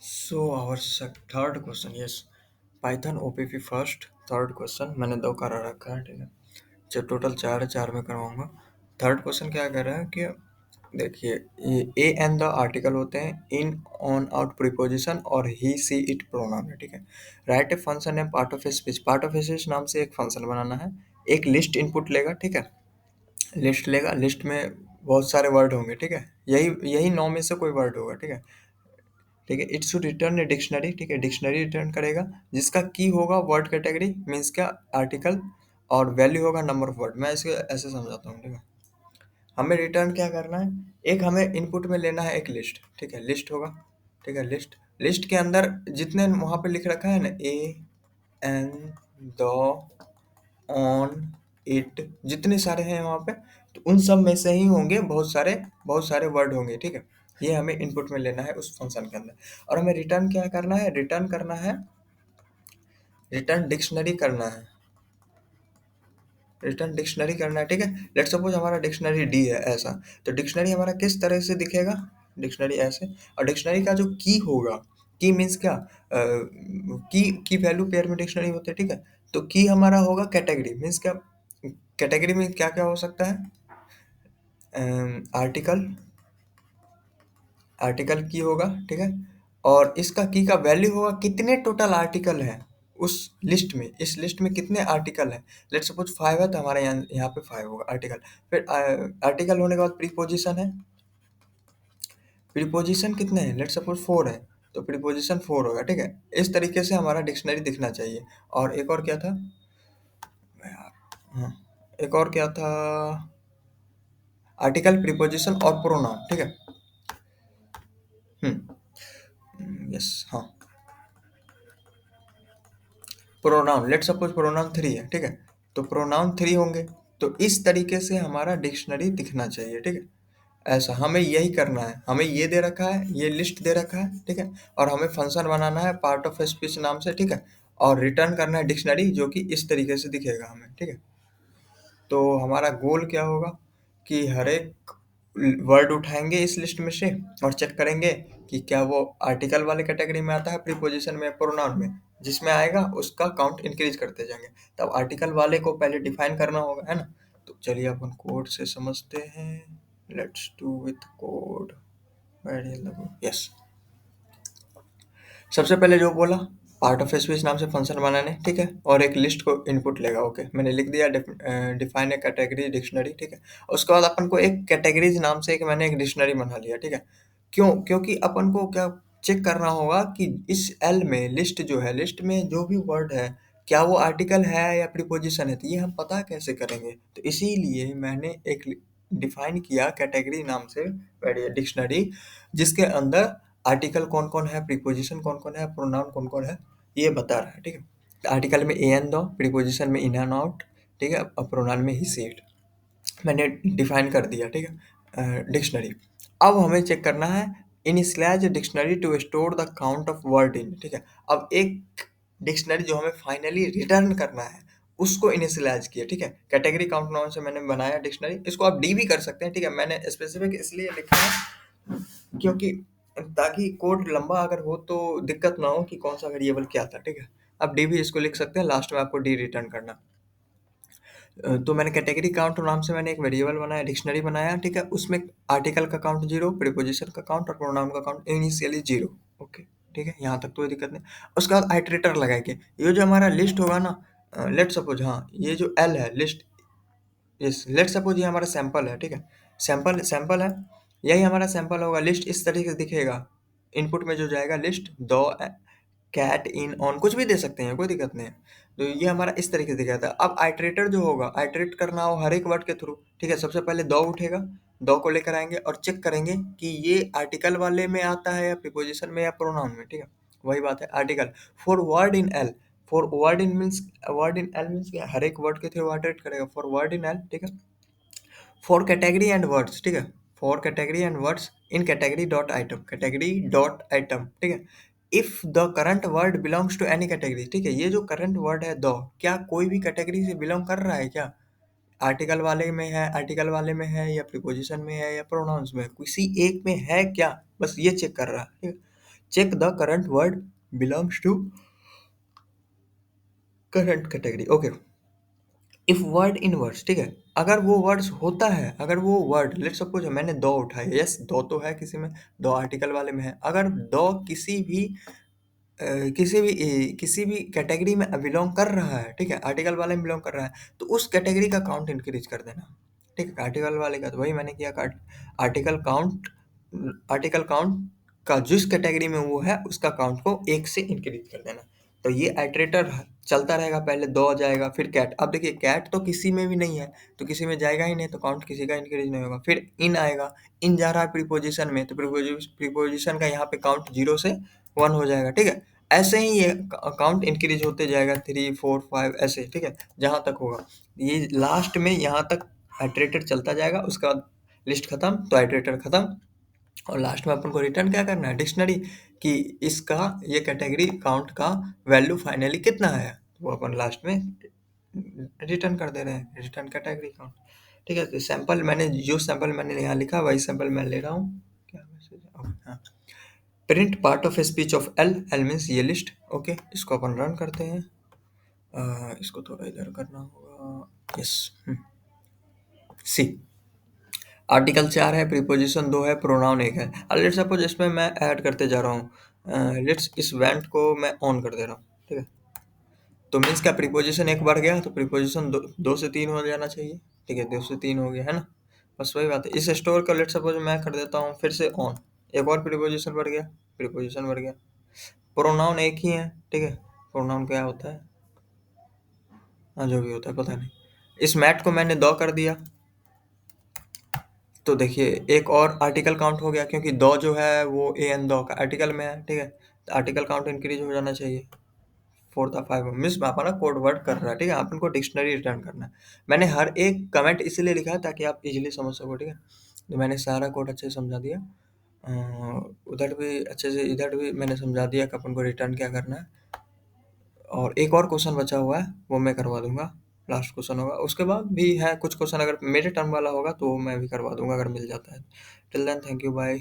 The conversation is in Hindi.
So our third question, yes, Python OPP first third question मैंने दो करा रखा है, ठीक है। जो टोटल चार है, चार में करवाऊंगा। थर्ड क्वेश्चन क्या कर रहा है कि देखिए, ये ए एंड द आर्टिकल होते हैं, इन ऑन आउट प्रीपोजिशन और ही सी इट प्रोनाउन है, ठीक है। राइट ए फंक्शन है part of a speech, part of a speech नाम से एक फंक्शन बनाना है। एक लिस्ट इनपुट लेगा, ठीक है। लिस्ट लेगा, लिस्ट में बहुत सारे वर्ड होंगे, ठीक है। यही यही नौ में से कोई वर्ड होगा, ठीक है। ठीक है, it should return a dictionary, ठीक है। डिक्शनरी रिटर्न करेगा जिसका की होगा वर्ड कैटेगरी, मीन्स क्या, आर्टिकल, और वैल्यू होगा नंबर ऑफ वर्ड। मैं इसे ऐसे समझाता हूँ, ठीक है। हमें रिटर्न क्या करना है, एक हमें इनपुट में लेना है एक लिस्ट, ठीक है। लिस्ट होगा, ठीक है। लिस्ट लिस्ट के अंदर जितने वहां पे लिख रखा है ना, A N the on it, जितने सारे हैं वहां पे, तो उन सब में से ही होंगे बहुत सारे वर्ड होंगे, ठीक है। ये हमें इनपुट में लेना है उस फंक्शन के अंदर। और हमें रिटर्न क्या करना है, रिटर्न डिक्शनरी करना है, रिटर्न डिक्शनरी करना है, ठीक है। लेट सपोज हमारा डिक्शनरी डी है ऐसा, तो डिक्शनरी हमारा किस तरह से दिखेगा, डिक्शनरी ऐसे। और डिक्शनरी का जो की होगा, की मीन्स क्या, की वैल्यू पेयर में डिक्शनरी होते हैं, ठीक है। तो की हमारा होगा कैटेगरी, मीन्स क्या, कैटेगरी में क्या क्या हो सकता है, आर्टिकल, आर्टिकल की होगा, ठीक है। और इसका की का वैल्यू होगा कितने टोटल आर्टिकल हैं उस लिस्ट में, इस लिस्ट में कितने आर्टिकल हैं। लेट सपोज 5 है, तो हमारे यहाँ यहाँ पे 5 होगा आर्टिकल। फिर आर्टिकल होने के बाद प्रीपोजिशन है, प्रीपोजिशन कितने हैं, लेट सपोज 4 है, तो प्रीपोजिशन 4 होगा, ठीक है। इस तरीके से हमारा डिक्शनरी दिखना चाहिए। और एक और क्या था, हाँ, एक और क्या था, आर्टिकल, प्रीपोजिशन और प्रोनाउन, ठीक है। यस, हाँ, प्रोनाउन, लेट सपोज प्रोनाउन 3 है, ठीक है। तो प्रोनाउन 3 होंगे। तो इस तरीके से हमारा डिक्शनरी दिखना चाहिए, ठीक है। ऐसा हमें यही करना है, हमें ये दे रखा है, ये लिस्ट दे रखा है, ठीक है। और हमें फंक्शन बनाना है पार्ट ऑफ स्पीच नाम से, ठीक है। और रिटर्न करना है डिक्शनरी, जो कि इस तरीके से दिखेगा हमें, ठीक है। तो हमारा गोल क्या होगा कि हर एक वर्ड उठाएंगे इस लिस्ट में से और चेक करेंगे कि क्या वो आर्टिकल वाले कैटेगरी में आता है, प्रीपोजिशन में, प्रोनाउन में। जिसमें आएगा उसका काउंट इंक्रीज करते जाएंगे। तब आर्टिकल वाले को पहले डिफाइन करना होगा, है ना। तो चलिए अपन कोड से समझते हैं। Let's do with code. Yes, सबसे पहले जो बोला, पार्ट ऑफ स्पीच नाम से फंक्शन बनाने, ठीक है। और एक लिस्ट को इनपुट लेगा, ओके, मैंने लिख दिया, डिफाइन ए कैटेगरी डिक्शनरी, ठीक है। उसके बाद अपन को एक कैटेगरीज नाम से एक मैंने एक डिक्शनरी बना लिया, ठीक है। क्यों, क्योंकि अपन को क्या चेक करना होगा कि इस एल में, लिस्ट जो है, लिस्ट में जो भी वर्ड है, क्या वो आर्टिकल है या प्रीपोजिशन है। तो ये हम पता कैसे करेंगे, तो इसीलिए मैंने एक डिफाइन किया कैटेगरी नाम से डिक्शनरी, जिसके अंदर आर्टिकल कौन कौन है, प्रीपोजिशन कौन कौन है, प्रोनाउन कौन कौन है, ये बता रहा है, ठीक है। आर्टिकल में ए एन दो, प्रीपोजिशन में इन एंड आउट, ठीक है। और प्रोनाउन में ही सीट मैंने डिफाइन कर दिया, ठीक है, डिक्शनरी। अब हमें चेक करना है, initialize dictionary to store the count of word in, ठीक है। अब एक डिक्शनरी जो हमें फाइनली रिटर्न करना है, उसको इनिशियलाइज किया, ठीक है। कैटेगरी काउंट नाउन से मैंने बनाया डिक्शनरी, इसको आप डी भी कर सकते हैं, ठीक है। मैंने स्पेसिफिक इसलिए लिखा है क्योंकि ताकि कोड लंबा अगर हो तो दिक्कत ना हो कि कौन सा वेरिएबल क्या था, ठीक है। अब डी भी इसको लिख सकते हैं, लास्ट में आपको डी रिटर्न करना। तो मैंने कैटेगरी काउंट नाम से मैंने एक वेरिएबल बनाया, डिक्शनरी बनाया, ठीक है। उसमें आर्टिकल का काउंट 0, प्रीपोजिशन का काउंट और प्रोनाउन का काउंट इनिशियली 0, ओके, ठीक है। यहाँ तक तो कोई दिक्कत नहीं। उसके बाद आइटरेटर लगाएंगे। ये जो हमारा लिस्ट होगा ना, लेट सपोज, हाँ, ये जो एल है लिस्ट, यस, लेट सपोज ये हमारा सैंपल है, ठीक है। सैंपल सैंपल है, यही हमारा सैंपल होगा। लिस्ट इस तरीके से दिखेगा, इनपुट में जो जाएगा लिस्ट, दो, कैट, इन, ऑन, कुछ भी दे सकते हैं, कोई दिक्कत नहीं है। तो ये हमारा इस तरीके से दिखा था। अब आइटरेटर जो होगा, आइटरेट करना हो हर एक वर्ड के थ्रू, ठीक है। सबसे पहले दो उठेगा, दो को लेकर आएंगे और चेक करेंगे कि ये आर्टिकल वाले में आता है या प्रीपोजिशन में या प्रोनाउन में, ठीक है। वही बात है, article for word in L, for word in means, word in L means क्या, हर एक वर्ड के थ्रू आइटरेट करेगा, फॉर वर्ड इन एल, ठीक है। फॉर कैटेगरी एंड वर्ड्स, ठीक है। For category and words in category dot item, category dot item, ठीक है। If the current word belongs to any category, ठीक है। ये जो करंट वर्ड है दो, क्या कोई भी कैटेगरी से बिलोंग कर रहा है क्या, आर्टिकल वाले में है, आर्टिकल वाले में है, या प्रीपोजिशन में है, या प्रोनाउंस में, किसी एक में है क्या, बस ये चेक कर रहा है, ठीक है। Check the current word belongs to current category. Okay, if word in words, ठीक है, अगर वो वर्ड्स होता है, अगर वो वर्ड लेट्स सपोज मैंने दो उठाए, यस दो तो है किसी में, दो आर्टिकल वाले में है, अगर दो किसी भी कैटेगरी में बिलोंग कर रहा है, ठीक है, आर्टिकल वाले में बिलोंग कर रहा है, तो उस कैटेगरी का काउंट इंक्रीज कर देना। ठीक है, आर्टिकल वाले का तो वही मैंने किया, आर्टिकल काउंट आर्टिकल काउंट का जिस कैटेगरी में वो है उसका काउंट को एक से इंक्रीज कर देना। तो ये आइटरेटर चलता रहेगा, पहले दो आ जाएगा, फिर कैट। अब देखिए कैट तो किसी में भी नहीं है, तो किसी में जाएगा ही नहीं, तो काउंट किसी का इंक्रीज नहीं होगा। फिर इन आएगा, इन जा रहा है प्रीपोजिशन में, तो प्रीपोजिशन का यहाँ पे काउंट 0 से 1 हो जाएगा। ठीक है, ऐसे ही ये काउंट इंक्रीज होते जाएगा, 3 4 5 ऐसे, ठीक है, जहाँ तक होगा। ये लास्ट में यहाँ तक आइटरेटर चलता जाएगा, उसके बाद लिस्ट खत्म तो आइटरेटर खत्म, और लास्ट में अपन को रिटर्न क्या करना है, डिक्शनरी, कि इसका ये कैटेगरी काउंट का वैल्यू फाइनली कितना है, वो अपन लास्ट में रिटर्न कर दे रहे हैं, रिटर्न कैटेगरी काउंट। ठीक है, तो सैंपल मैंने यहाँ लिखा वही सैंपल मैं ले रहा हूँ। क्या मैसेज, हाँ, print part of speech of L, L means ये लिस्ट। ओके, इसको अपन रन करते हैं। इसको थोड़ा इधर करना होगा, यस। सी, आर्टिकल 4 है, प्रीपोजिशन 2 है, प्रोनाउन 1 है। अब लेट्स सपोज इसमें मैं ऐड करते जा रहा हूँ, लेट्स इस वेंट को मैं ऑन कर दे रहा हूँ। ठीक है, तो मीन्स क्या, प्रीपोजिशन 1 बढ़ गया, तो प्रीपोजिशन 2 से 3 हो जाना चाहिए। ठीक है, 2 से 3 हो गया है ना, बस वही बात है। इस स्टोर का लेट्स सपोज मैं कर देता हूँ फिर से ऑन, एक और प्रीपोजिशन बढ़ गया, प्रीपोजिशन बढ़ गया। प्रोनाउन एक ही है, ठीक है, प्रोनाउन क्या होता है, हाँ जो भी होता है पता नहीं। इस मैट को मैंने 2 कर दिया, तो देखिए एक और आर्टिकल काउंट हो गया, क्योंकि दो जो है वो ए एन दो का आर्टिकल में है। ठीक है, तो आर्टिकल काउंट इंक्रीज हो जाना चाहिए। 4 था 5 मिस अपना कोड वर्ड कर रहा है। ठीक है, अपन को डिक्शनरी रिटर्न करना है। मैंने हर एक कमेंट इसलिए लिखा है ताकि आप इजीली समझ सको। ठीक है, तो मैंने सारा कोड अच्छे से समझा दिया, उधर भी अच्छे से, इधर भी मैंने समझा दिया कि अपन को रिटर्न क्या करना है। और एक और क्वेश्चन बचा हुआ है, वो मैं करवा दूंगा, लास्ट क्वेश्चन होगा। उसके बाद भी है कुछ क्वेश्चन, अगर मेरे टर्म वाला होगा तो वो मैं भी करवा दूंगा अगर मिल जाता है। Till then thank you, bye.